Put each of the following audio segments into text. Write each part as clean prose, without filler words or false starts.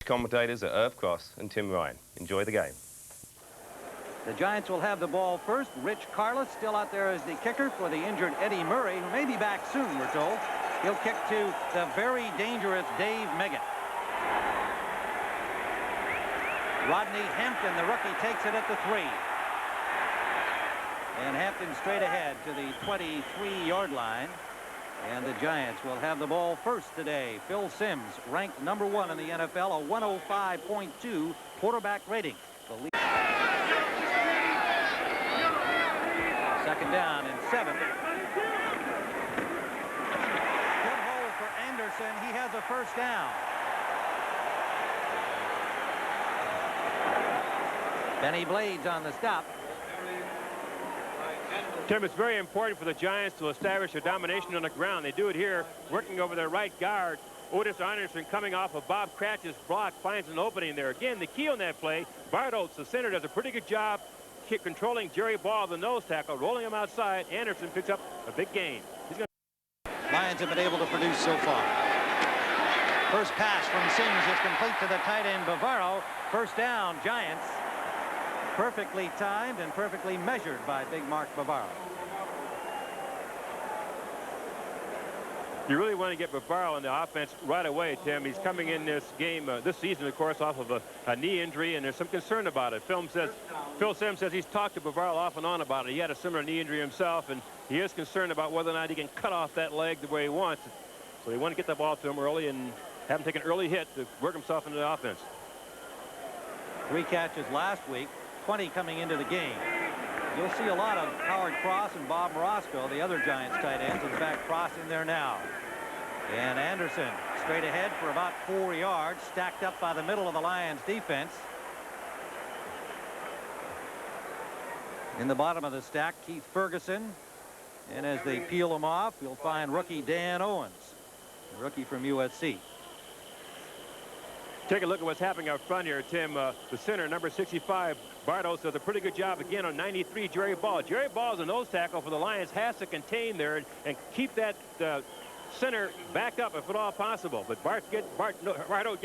Commentators are Irv Cross and Tim Ryan. Enjoy the game. The Giants will have the ball first. Rich Carlos still out there as the kicker for the injured Eddie Murray, who may be back soon, we're told. He'll kick to the very dangerous Dave Meggett. Rodney Hampton, the rookie, takes it at the 3. And Hampton straight ahead to the 23-yard line. And the Giants will have the ball first today. Phil Simms, ranked #1 in the NFL, a 105.2 quarterback rating. Second down and 7. Good hole for Anderson. He has a first down. Benny Blades on the stop. Tim, it's very important for the Giants to establish their domination on the ground. They do it here, working over their right guard. Otis Anderson, coming off of Bob Cratchit's block, finds an opening there. Again, the key on that play, Bart Oates, the center, does a pretty good job controlling Jerry Ball, the nose tackle, rolling him outside. Anderson picks up a big gain. Lions have been able to produce so far. First pass from Simms is complete to the tight end Bavaro. First down, Giants. Perfectly timed and perfectly measured by Big Mark Bavaro. You really want to get Bavaro in the offense right away, Tim. He's coming in this game, this season, of course, off of a knee injury, and there's some concern about it. Phil Simms says he's talked to Bavaro off and on about it. He had a similar knee injury himself, and he is concerned about whether or not he can cut off that leg the way he wants. So they want to get the ball to him early and have him take an early hit to work himself into the offense. 3 catches last week, 20 coming into the game. You'll see a lot of Howard Cross and Bob Morosco, the other Giants tight ends. In fact, Cross in there now. And Anderson straight ahead for about 4 yards, stacked up by the middle of the Lions defense. In the bottom of the stack, Keith Ferguson. And as they peel him off, you'll find rookie Dan Owens, rookie from USC. Take a look at what's happening up front here, Tim. The center, number 65, Bart Oates, does a pretty good job again on 93, Jerry Ball. Jerry Ball is a nose tackle for the Lions, has to contain there and keep that center back up if at all possible. But Bart Oates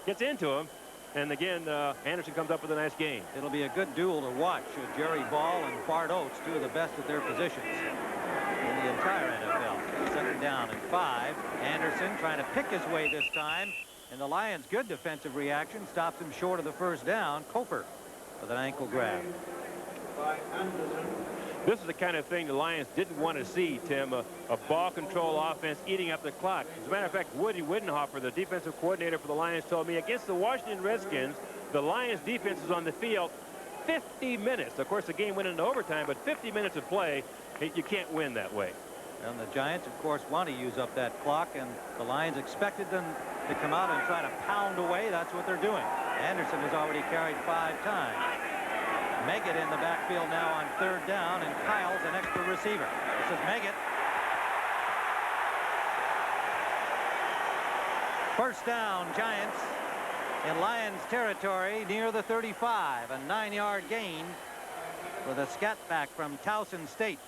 gets into him. And again, Anderson comes up with a nice gain. It'll be a good duel to watch. Jerry Ball and Bart Oates, two of the best at their positions in the entire NFL. Second down and 5. Anderson trying to pick his way this time. And the Lions' good defensive reaction stops him short of the first down. Cofer with an ankle grab. This is the kind of thing the Lions didn't want to see, Tim, a ball control offense eating up the clock. As a matter of fact, Woody Widenhofer, the defensive coordinator for the Lions, told me against the Washington Redskins, the Lions defense is on the field 50 minutes. Of course, the game went into overtime, but 50 minutes of play, you can't win that way. And the Giants, of course, want to use up that clock, and the Lions expected them to come out and try to pound away. That's what they're doing. Anderson has already carried 5 times. Meggett in the backfield now on 3rd down, and Kyle's an extra receiver. This is Meggett. First down, Giants in Lions territory near the 35. A 9-yard gain for the scat back from Towson State.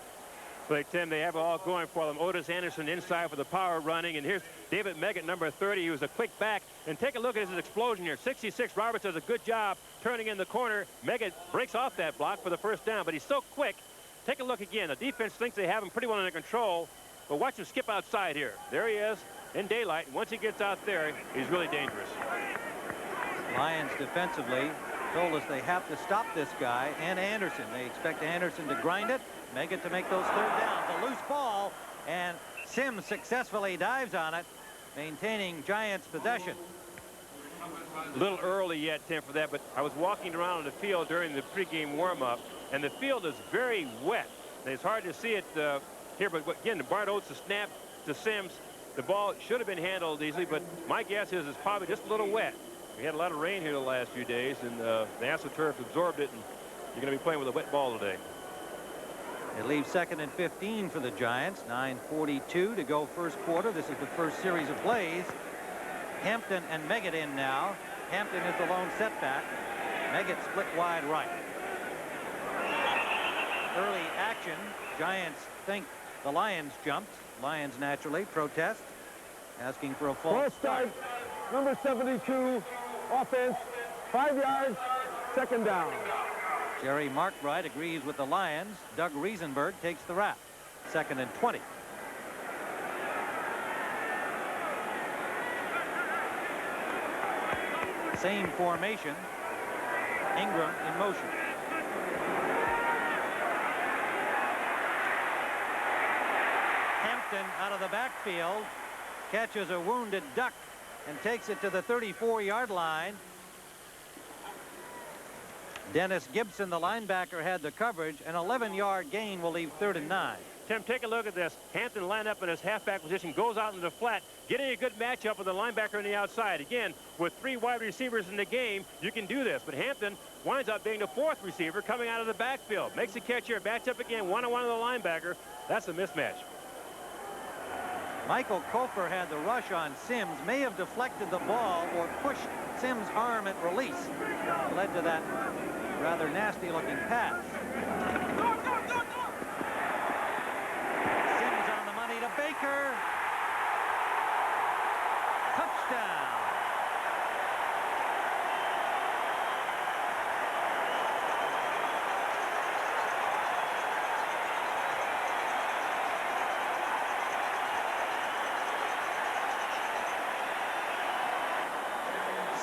But Tim, they have it all going for them. Otis Anderson inside for the power running, and here's David Meggett, number 30. He was a quick back, and take a look at his explosion here. 66 Roberts does a good job turning in the corner. Meggett breaks off that block for the first down, but he's so quick. Take a look again. The defense thinks they have him pretty well under control, but watch him skip outside here. There he is in daylight. Once he gets out there, he's really dangerous. Lions defensively told us they have to stop this guy and Anderson. They expect Anderson to grind it, Meggett to make those 3rd downs. A loose ball, and Simms successfully dives on it, maintaining Giants possession. A little early yet, Tim, for that, but I was walking around the field during the pregame warm-up, and the field is very wet. And it's hard to see it here, but again, Bart Oates, the snap to Simms, the ball should have been handled easily, but my guess is it's probably just a little wet. We had a lot of rain here the last few days, and the AstroTurf absorbed it, and you're going to be playing with a wet ball today. It leaves 2nd and 15 for the Giants. 9:42 to go first quarter. This is the first series of plays. Hampton and Meggett in now. Hampton is the lone setback. Meggett split wide right. Early action. Giants think the Lions jumped. Lions naturally protest, asking for a false start. Number 72, Offense, 5 yards, second down. Jerry Markbright agrees with the Lions. Doug Riesenberg takes the rap. 2nd and 20. Same formation. Ingram in motion. Hampton out of the backfield catches a wounded duck and takes it to the 34-yard line. Dennis Gibson, the linebacker, had the coverage. An 11-yard gain will leave 3rd and 9. Tim, take a look at this. Hampton lined up in his halfback position, goes out into the flat, getting a good matchup with the linebacker on the outside. Again, with 3 wide receivers in the game, you can do this. But Hampton winds up being the 4th receiver coming out of the backfield. Makes the catch here, match up again, one-on-one with the linebacker. That's a mismatch. Michael Kofer had the rush on Sims, may have deflected the ball or pushed Sims' arm at release. Led to that rather nasty-looking pass. Sims on the money to Baker. Touchdown.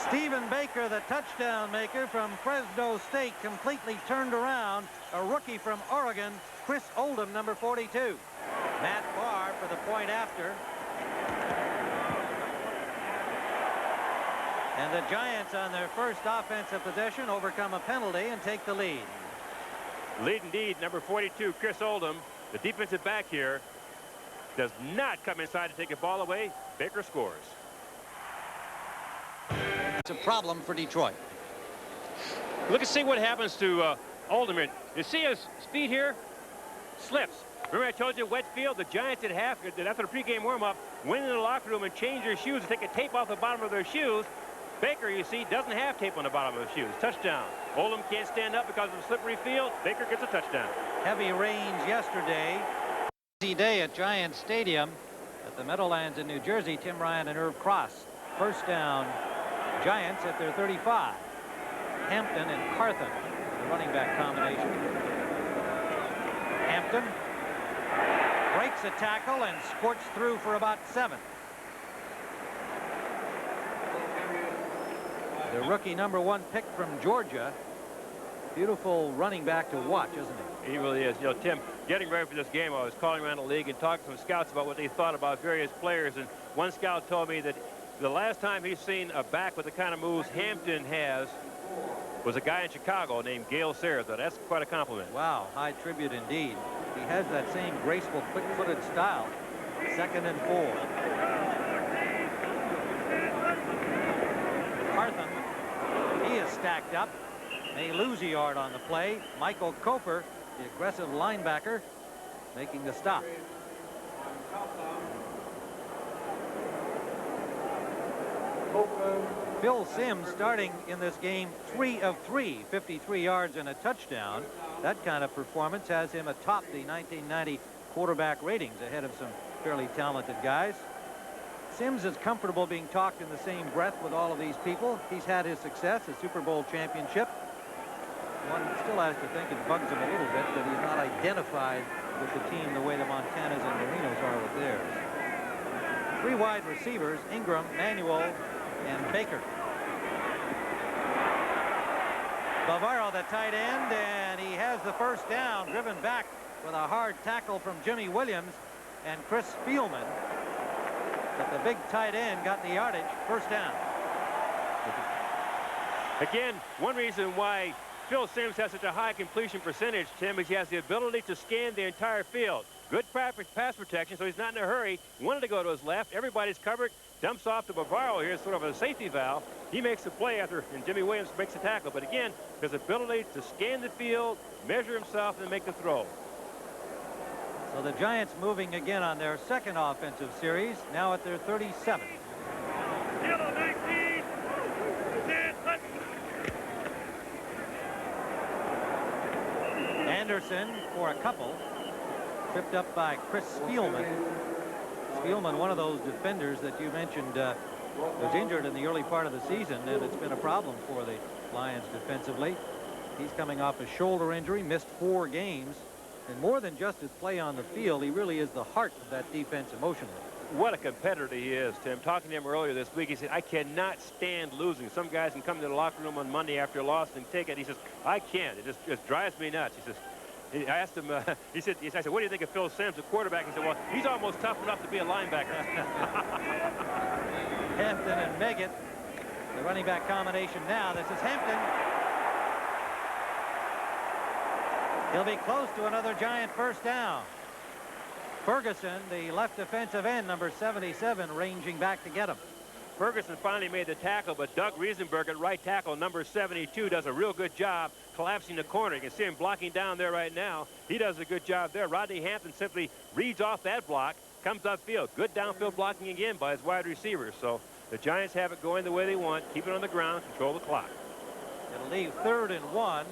Stephen Baker, the touchdown maker from Fresno State, completely turned around. A rookie from Oregon, Chris Oldham, number 42. Matt Barr for the point after. And the Giants on their first offensive possession overcome a penalty and take the lead. Lead indeed, number 42, Chris Oldham. The defensive back here does not come inside to take the ball away. Baker scores. It's a problem for Detroit. Look and see what happens to Oldham. You see his speed here? Slips. Remember I told you wet field? The Giants at half, after the pregame warm-up, went in the locker room and changed their shoes and take a tape off the bottom of their shoes. Baker, you see, doesn't have tape on the bottom of his shoes. Touchdown. Oldham can't stand up because of the slippery field. Baker gets a touchdown. Heavy rains yesterday. Busy day at Giant Stadium at the Meadowlands in New Jersey. Tim Ryan and Irv Cross. First down, Giants at their 35. Hampton and Carthen, the running back combination. Hampton breaks a tackle and squirts through for about 7. The rookie number 1 pick from Georgia. Beautiful running back to watch, isn't he? He really is. You know, Tim, getting ready for this game, I was calling around the league and talking to some scouts about what they thought about various players. And one scout told me that the last time he's seen a back with the kind of moves Hampton has was a guy in Chicago named Gale Sayers. That's quite a compliment. Wow, high tribute indeed. He has that same graceful, quick-footed style. 2nd and 4. Carthen, he is stacked up. May lose a yard on the play. Michael Kofer, the aggressive linebacker, making the stop. Phil Sims starting in this game 3 of 3, 53 yards and a touchdown. That kind of performance has him atop the 1990 quarterback ratings, ahead of some fairly talented guys. Sims is comfortable being talked in the same breath with all of these people. He's had his success, a Super Bowl championship. One still has to think it bugs him a little bit that he's not identified with the team the way the Montanas and Marinos are with theirs. 3 wide receivers, Ingram, Manuel, and Baker. Bavaro, the tight end, and he has the first down, driven back with a hard tackle from Jimmy Williams and Chris Spielman. But the big tight end got the yardage. First down. Again, one reason why Phil Sims has such a high completion percentage, Tim, is he has the ability to scan the entire field. Good pass protection, so he's not in a hurry. Wanted to go to his left. Everybody's covered. Dumps off to Bavaro here, sort of a safety valve. He makes the play after, and Jimmy Williams makes the tackle. But again, his ability to scan the field, measure himself, and make the throw. So the Giants moving again on their second offensive series, now at their 37. Anderson for a couple. Tripped up by Chris Spielman. Spielman, one of those defenders that you mentioned was injured in the early part of the season, and it's been a problem for the Lions defensively. He's coming off a shoulder injury, missed 4 games. And more than just his play on the field, he really is the heart of that defense emotionally. What a competitor he is, Tim. Talking to him earlier this week, he said, I cannot stand losing. Some guys can come to the locker room on Monday after a loss and take it. He says, I can't. It just drives me nuts. He says, I asked him, I said, what do you think of Phil Simms, the quarterback? He said, well, he's almost tough enough to be a linebacker. Hampton and Meggett, the running back combination now. This is Hampton. He'll be close to another Giant first down. Ferguson, the left defensive end, number 77, ranging back to get him. Ferguson finally made the tackle, but Doug Riesenberg at right tackle, number 72, does a real good job collapsing the corner. You can see him blocking down there right now. He does a good job there. Rodney Hampton simply reads off that block, comes upfield. Good downfield blocking again by his wide receivers. So the Giants have it going the way they want. Keep it on the ground, control the clock. It'll leave 3rd and 1.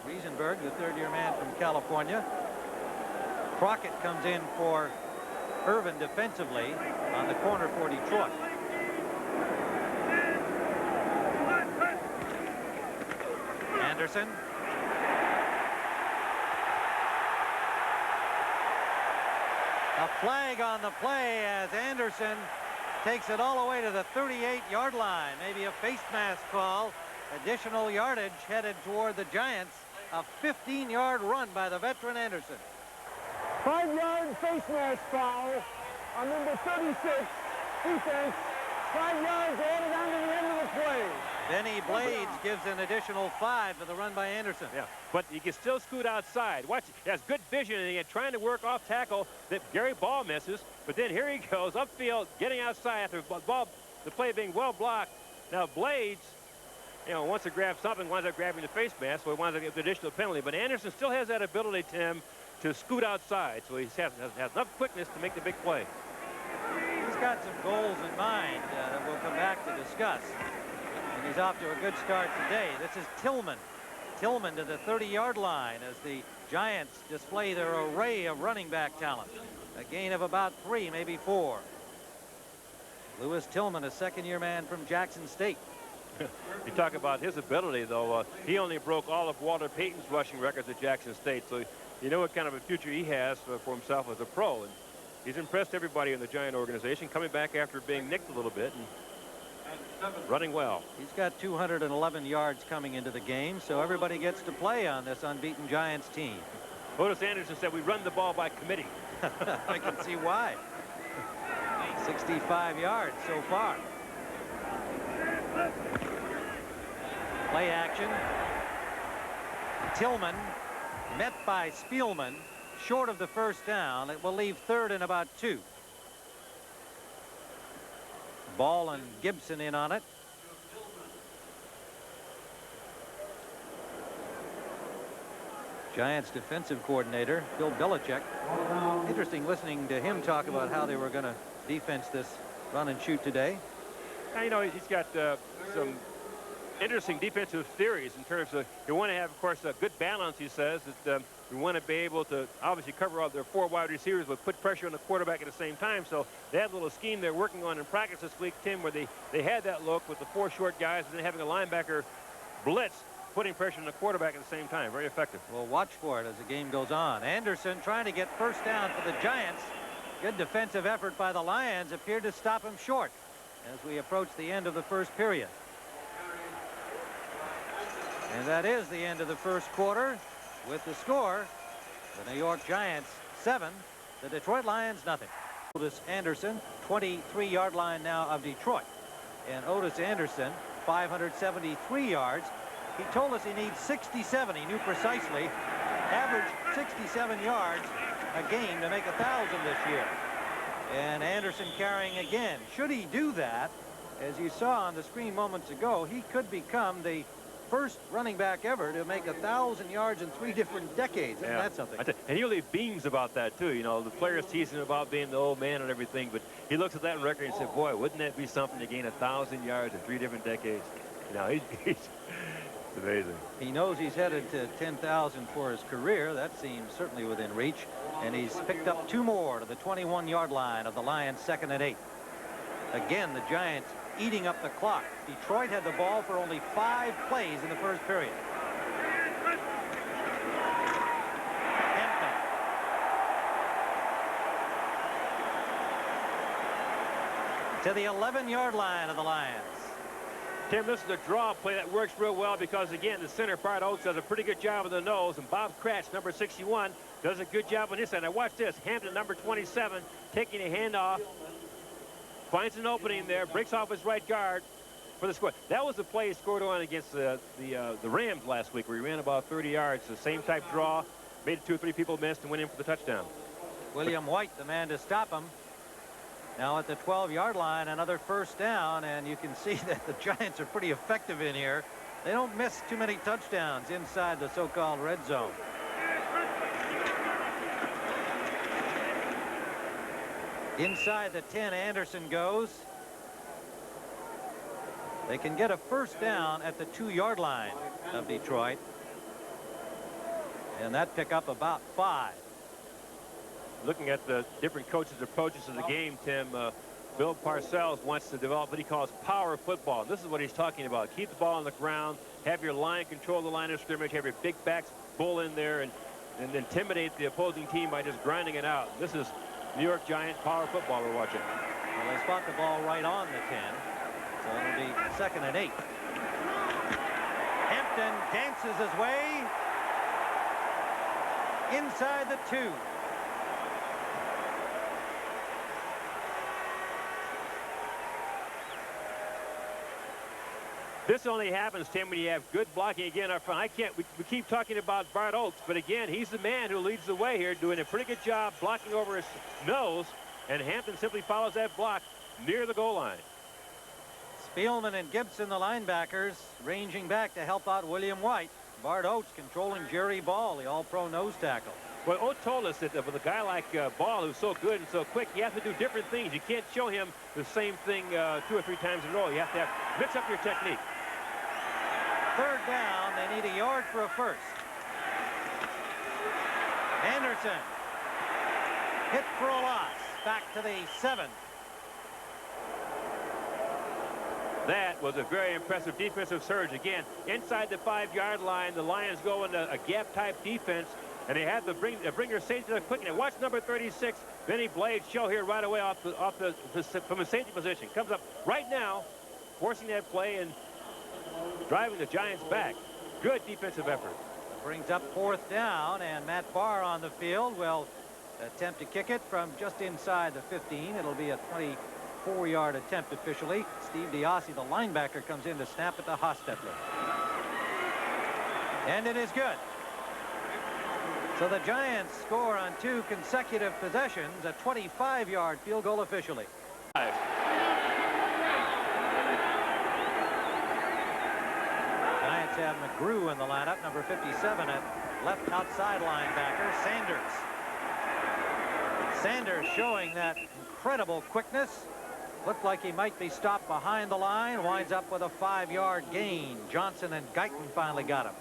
Riesenberg, the 3rd-year man from California. Crockett comes in for Irvin defensively on the corner for Detroit. Anderson. A flag on the play as Anderson takes it all the way to the 38-yard line. Maybe a face mask call. Additional yardage headed toward the Giants. A 15-yard run by the veteran Anderson. 5-yard face mask foul on number 36. Defense. 5 yards added on to the end of the play. Benny Blades gives an additional 5 for the run by Anderson. Yeah, but he can still scoot outside. Watch, he has good vision, and he's trying to work off tackle that Gary Ball misses. But then here he goes upfield, getting outside after the play being well blocked. Now Blades, wants to grab something, winds up grabbing the face mask, so he winds up getting the additional penalty. But Anderson still has that ability, Tim, to scoot outside, so he has enough quickness to make the big play. He's got some goals in mind that we'll come back to discuss. And he's off to a good start today. This is Tillman. Tillman to the 30-yard line as the Giants display their array of running back talent. A gain of about 3, maybe 4. Lewis Tillman, a 2nd-year man from Jackson State. You talk about his ability, though. He only broke all of Walter Payton's rushing records at Jackson State, so you know what kind of a future he has for himself as a pro. And he's impressed everybody in the Giant organization, coming back after being nicked a little bit and running well. He's got 211 yards coming into the game, so everybody gets to play on this unbeaten Giants team. Otis Anderson said we run the ball by committee. I can see why. 65 yards so far. Play action. Tillman met by Spielman, short of the first down. It will leave 3rd and about 2. Ball and Gibson in on it. Giants defensive coordinator Bill Belichick. Interesting listening to him talk about how they were going to defense this run and shoot today. Now, he's got some interesting defensive theories in terms of you want to have, of course, a good balance. He says that you want to be able to obviously cover all their 4 wide receivers but put pressure on the quarterback at the same time. So they had a little scheme they're working on in practice this week, Tim, where they had that look with the 4 short guys and then having a linebacker blitz, putting pressure on the quarterback at the same time. Very effective. We'll watch for it as the game goes on. Anderson trying to get first down for the Giants. Good defensive effort by the Lions appeared to stop him short as we approach the end of the first period. And that is the end of the first quarter with the score, the New York Giants 7, the Detroit Lions nothing. Otis Anderson, 23-yard line now of Detroit. And Otis Anderson, 573 yards. He told us he needs 67. He knew precisely. Average 67 yards a game to make 1,000 this year. And Anderson carrying again. Should he do that, as you saw on the screen moments ago, he could become the first running back ever to make 1,000 yards in 3 different decades. Isn't that something? And he really beams about that, too. The players teasing about being the old man and everything, but he looks at that record and said, boy, wouldn't that be something to gain 1,000 yards in 3 different decades? He's amazing. He knows he's headed to 10,000 for his career. That seems certainly within reach. And he's picked up 2 more to the 21-yard line of the Lions, 2nd and 8. Again, the Giants eating up the clock. Detroit had the ball for only 5 plays in the first period. Hampton. To the 11-yard line of the Lions. Tim, this is a draw play that works real well because, again, the center, Bart Oates, does a pretty good job of the nose, and Bob Kratz, number 61, does a good job on his side. Now watch this. Hampton, number 27, taking a handoff, finds an opening there, breaks off his right guard for the score. That was the play he scored on against the Rams last week, where he ran about 30 yards. The same type draw, made 2 or 3 people missed, and went in for the touchdown. William White, the man to stop him. Now at the 12-yard line, another first down, and you can see that the Giants are pretty effective in here. They don't miss too many touchdowns inside the so-called red zone. Inside the 10, Anderson goes. They can get a first down at the 2-yard line of Detroit. And that pick up about 5. Looking at the different coaches' approaches to the game, Tim, Bill Parcells wants to develop what he calls power football. This is what he's talking about. Keep the ball on the ground, have your line control the line of scrimmage, have your big backs bull in there, and intimidate the opposing team by just grinding it out. This is New York Giant power football we're watching. Well, they spot the ball right on the 10. So it'll be 2nd and 8. Hampton dances his way inside the 2. This only happens, Tim, when you have good blocking again up front. We keep talking about Bart Oates, but again, he's the man who leads the way here, doing a pretty good job blocking over his nose, and Hampton simply follows that block near the goal line. Spielman and Gibson, the linebackers, ranging back to help out William White. Bart Oates controlling Jerry Ball, the all-pro nose tackle. Well, Oates told us that with a guy like Ball, who's so good and so quick, you have to do different things. You can't show him the same thing 2 or 3 times in a row. You have to mix up your technique. 3rd down, they need a yard for a first. Anderson hit for a loss, back to the 7. That was a very impressive defensive surge. Again, inside the 5-yard line, the Lions go into a gap-type defense, and they have to bring their safety to the quick. Now watch number 36, Benny Blades, show here right away from a safety position. Comes up right now, forcing that play and driving the Giants back. Good defensive effort. Brings up 4th down, and Matt Barr on the field will attempt to kick it from just inside the 15. It'll be a 24-yard attempt officially. Steve Diossi, the linebacker, comes in to snap it to Hostetler. And it is good. So the Giants score on 2 consecutive possessions, a 25-yard field goal officially. Giants have McGrew in the lineup, number 57 at left outside linebacker, Sanders. Sanders showing that incredible quickness. Looked like he might be stopped behind the line, winds up with a 5-yard gain. Johnson and Guyton finally got him.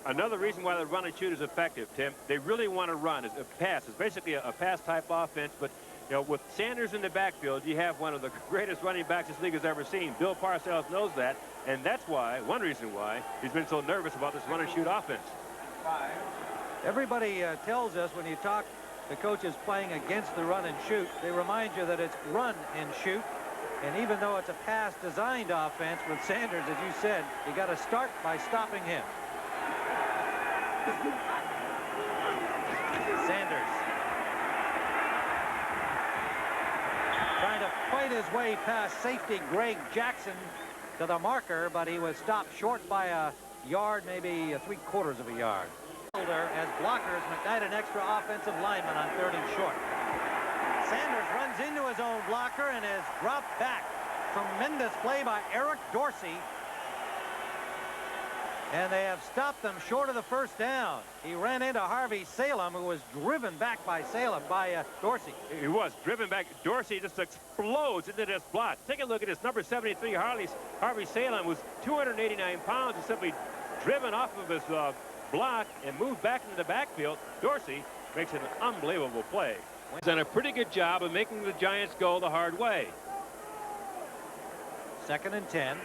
Another reason why the run and shoot is effective, Tim, they really want to run. It's a pass. It's basically a pass-type offense, but you know, with Sanders in the backfield, you have one of the greatest running backs this league has ever seen. Bill Parcells knows that, and that's why, one reason why, he's been so nervous about this run and shoot offense. Everybody tells us when you talk the coaches playing against the run and shoot, they remind you that it's run and shoot. And even though it's a pass-designed offense with Sanders, as you said, you got to start by stopping him. Sanders trying to fight his way past safety Greg Jackson to the marker, but he was stopped short by a yard, maybe 3/4 of a yard. As blockers, McKnight an extra offensive lineman on 3rd and short. Sanders runs into his own blocker and is dropped back. Tremendous play by Eric Dorsey. And they have stopped them short of the first down. He ran into Harvey Salem, who was driven back by Dorsey. He was driven back. Dorsey just explodes into this block. Take a look at this number 73, Harvey Salem, was 289 pounds and simply driven off of his block and moved back into the backfield. Dorsey makes an unbelievable play. He's done a pretty good job of making the Giants go the hard way. 2nd and 10.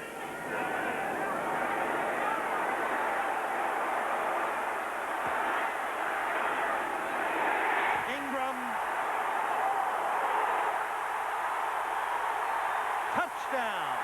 Ingram. Touchdown.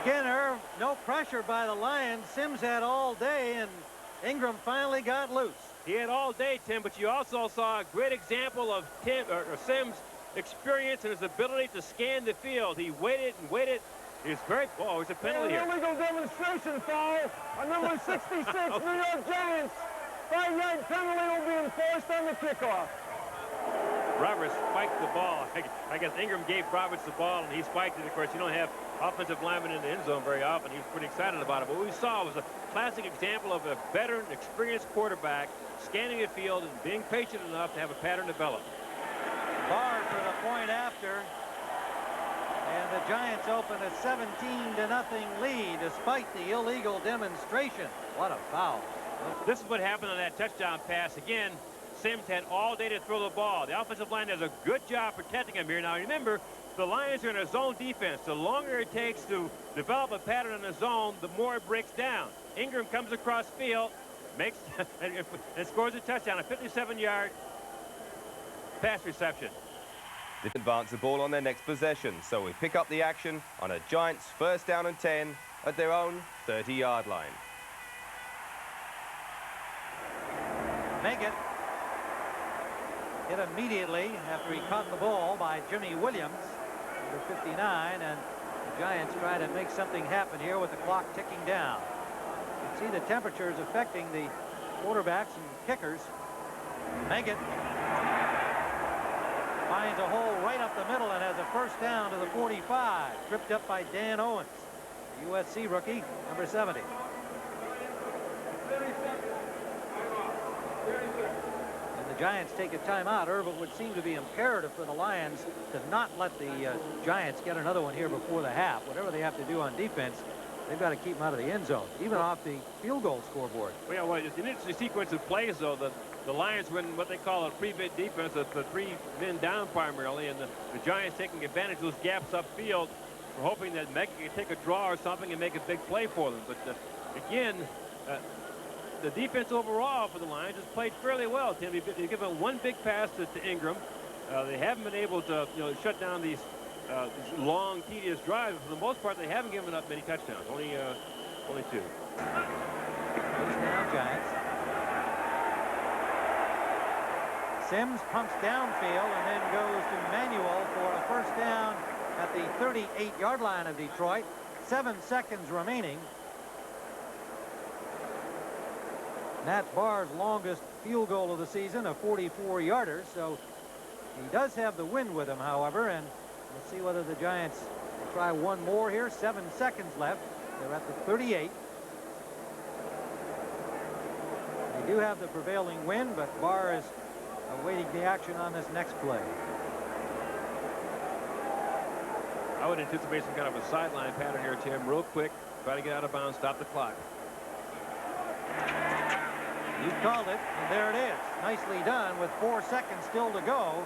Again, Irv, no pressure by the Lions. Sims had all day, and Ingram finally got loose. He had all day, Tim, but you also saw a great example of Sims' experience and his ability to scan the field. He waited and waited. He's very... Oh, it's a penalty here. Illegal demonstration foul on number 66, New York Giants. 5-yard penalty will be enforced on the kickoff. Roberts spiked the ball. I guess Ingram gave Roberts the ball, and he spiked it. Of course, you don't have offensive linemen in the end zone very often. He's pretty excited about it. But what we saw was a classic example of a veteran, experienced quarterback scanning the field and being patient enough to have a pattern develop. Barr for the point after. And the Giants open a 17-0 lead despite the illegal demonstration. What a foul. This is what happened on that touchdown pass. Again, Sims had all day to throw the ball. The offensive line does a good job protecting him here. Now, remember, the Lions are in a zone defense. The longer it takes to develop a pattern in the zone, the more it breaks down. Ingram comes across field, makes and scores a touchdown, a 57-yard pass reception. They advance the ball on their next possession, so we pick up the action on a Giants 1st down and 10 at their own 30-yard line. Make it. Hit immediately after he caught the ball by Jimmy Williams, number 59, and the Giants try to make something happen here with the clock ticking down. You can see the temperatures affecting the quarterbacks and kickers. Make it. Finds a hole right up the middle and has a 1st down to the 45. Tripped up by Dan Owens, the USC rookie, number 70. Giants take a timeout. Irv, it would seem to be imperative for the Lions to not let the Giants get another one here before the half. Whatever they have to do on defense, they've got to keep them out of the end zone, even off the field goal scoreboard. Well, it's an interesting sequence of plays, though. The Lions win what they call a three-bit defense, the 3 men down primarily, and the Giants taking advantage of those gaps upfield. We're hoping that Mecca can take a draw or something and make a big play for them. But again, the defense overall for the Lions has played fairly well, Tim. They've given one big pass to Ingram. They haven't been able to shut down these long, tedious drives. For the most part, they haven't given up many touchdowns. Only 2. First down, Giants. Sims pumps downfield and then goes to Manuel for a 1st down at the 38-yard line of Detroit. 7 seconds remaining. Matt Barr's longest field goal of the season, a 44-yarder, so he does have the wind with him, however, and we'll see whether the Giants will try one more here. 7 seconds left. They're at the 38. They do have the prevailing wind, but Barr is awaiting the action on this next play. I would anticipate some kind of a sideline pattern here, Tim, real quick. Try to get out of bounds, stop the clock. You called it, and there it is. Nicely done with 4 seconds still to go.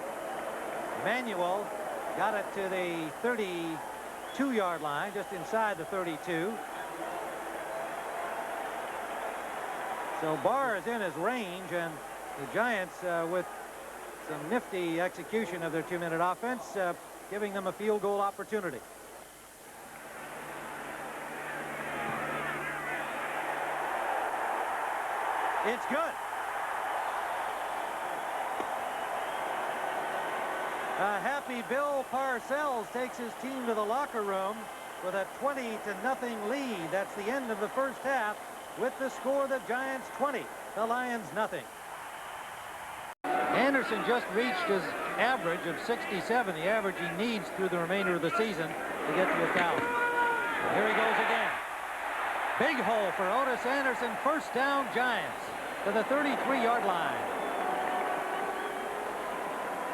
Manuel got it to the 32-yard line, just inside the 32. So Barr is in his range, and the Giants, with some nifty execution of their 2-minute offense, giving them a field goal opportunity. It's good. Happy Bill Parcells takes his team to the locker room with a 20-0 lead. That's the end of the 1st half with the score: the Giants 20, the Lions nothing. Anderson just reached his average of 67, the average he needs through the remainder of the season to get to 1,000. And here he goes again. Big hole for Otis Anderson. 1st down, Giants to the 33-yard line.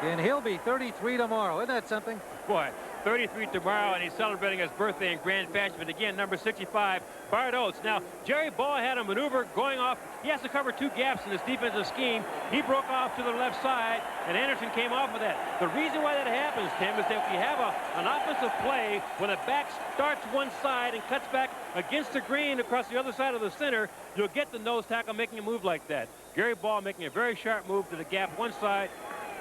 And he'll be 33 tomorrow. Isn't that something? Boy, 33 tomorrow, and he's celebrating his birthday in grand fashion. But again, number 65, Bart Oates. Now, Jerry Ball had a maneuver going off. He has to cover 2 gaps in this defensive scheme. He broke off to the left side, and Anderson came off of that. The reason why that happens, Tim, is that if you have an offensive play when a back starts one side and cuts back against the green across the other side of the center, you'll get the nose tackle making a move like that. Gary Ball making a very sharp move to the gap one side,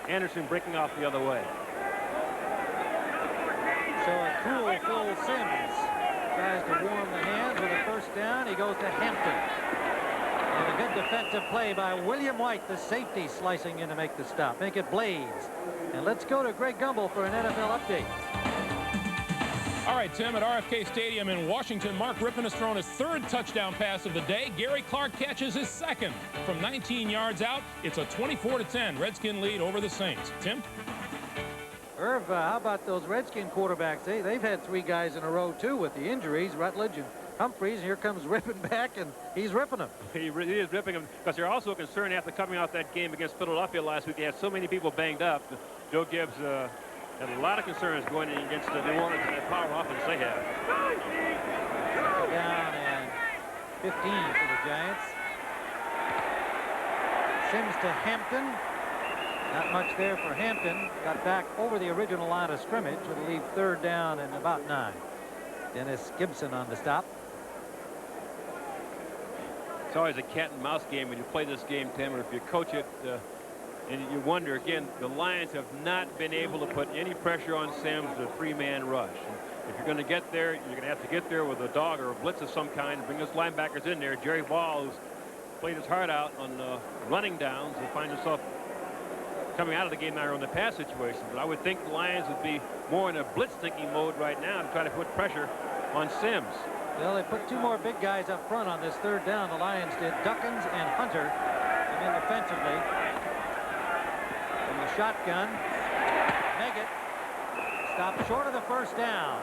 Anderson breaking off the other way. So a cool Phil Simms tries to warm the hands with a first down. He goes to Hampton. And a good defensive play by William White, the safety, slicing in to make the stop. Make it Blaze. And let's go to Greg Gumbel for an NFL update. All right, Tim, at RFK Stadium in Washington, Mark Rypien has thrown his 3rd touchdown pass of the day. Gary Clark catches his 2nd from 19 yards out. It's a 24-10 Redskin lead over the Saints. Tim? Irv, how about those Redskin quarterbacks? They've had 3 guys in a row, too, with the injuries, Rutledge and Humphreys, and here comes Rypien back, and he's ripping them. He really is ripping them, because they're also concerned after coming off that game against Philadelphia last week. They had so many people banged up. Joe Gibbs had a lot of concerns going against the New Orleans and that power offense they have. Down and 15 for the Giants. Simms to Hampton. Not much there for Hampton. Got back over the original line of scrimmage. It'll leave 3rd down and about 9. Dennis Gibson on the stop. It's always a cat and mouse game when you play this game, Tim, or if you coach it. And you wonder, again, the Lions have not been able to put any pressure on Simms with a 3-man rush. And if you're going to get there, you're going to have to get there with a dog or a blitz of some kind and bring those linebackers in there. Jerry Ball, who's played his heart out on running downs, and finds himself coming out of the game now on the pass situation. But I would think the Lions would be more in a blitz-thinking mode right now to try to put pressure on Simms. Well, they put 2 more big guys up front on this 3rd down. The Lions did. Duckins and Hunter come in defensively. From the shotgun, Meggett stopped short of the first down.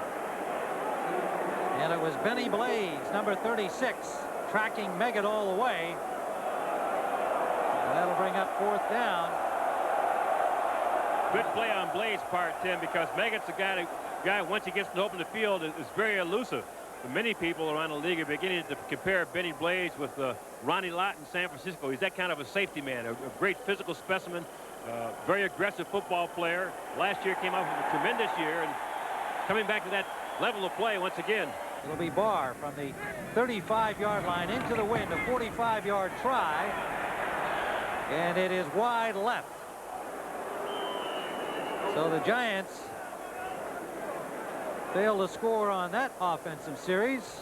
And it was Benny Blaze, number 36, tracking Meggett all the way. And that'll bring up 4th down. Good play on Blaze's part, Tim, because Meggett's a guy once he gets to open the field is very elusive. And many people around the league are beginning to compare Benny Blaze with Ronnie Lott in San Francisco. He's that kind of a safety man, a great physical specimen. Very aggressive football player. Last year came off with a tremendous year, and coming back to that level of play once again. It'll be Barr from the 35-yard line into the wind, a 45-yard try, and it is wide left. So the Giants fail to score on that offensive series,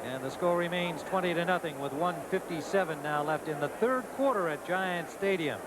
and the score remains 20-0 with 1:57 now left in the 3rd quarter at Giants Stadium.